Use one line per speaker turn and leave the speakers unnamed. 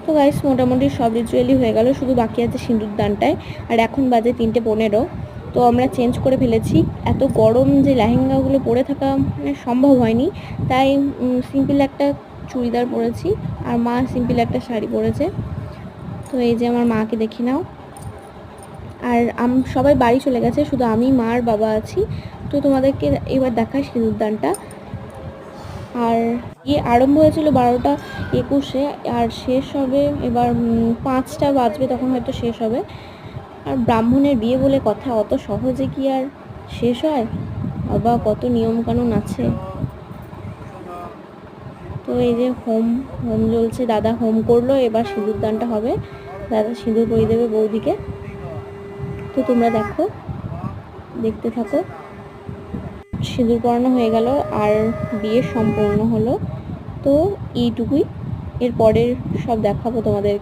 তো গাইস মোটামুটি সব রিচুয়ালই হয়ে গেল, শুধু বাকি আছে সিঁদুর দানটায়। আর এখন বাজে 3:15। তো আমরা চেঞ্জ করে ফেলেছি। এত গরম যে লেহেঙ্গাগুলো পরে থাকা মানে সম্ভব হয়নি, তাই সিম্পল একটা চুড়িদার পরেছি, আর মা সিম্পল একটা শাড়ি পরেছে। তো এই যে আমার মাকে দেখে নাও। আর সবাই বাড়ি চলে গেছে, শুধু আমি, মা আর বাবা আছি। তো তোমাদেরকে এবার দেখাই সিঁদুর দানটা। আর আরম্ভ হয়েছিল 12টা 21-এ, আর শেষ হবে এবার 5টা বাজবে, তখন হয়তো শেষ হবে। আর ব্রাহ্মণের বিয়ে বলে কথা, অত সহজে কি আর শেষ হয়? বাবা, কত নিয়মকানুন আছে। তো এই যে হোম হোম জ্বলছে, দাদা হোম করলো, এবার সিঁদুর দানটা হবে। দাদা সিঁদুর পরিয়ে দেবে বৌদিকে। তো তোমরা দেখো, দেখতে থাকো। সিঁদুর পরানো হয়ে গেল আর বিয়ে সম্পূর্ণ হলো। তো এইটুকুই, এর পরের সব দেখাবো তোমাদেরকে।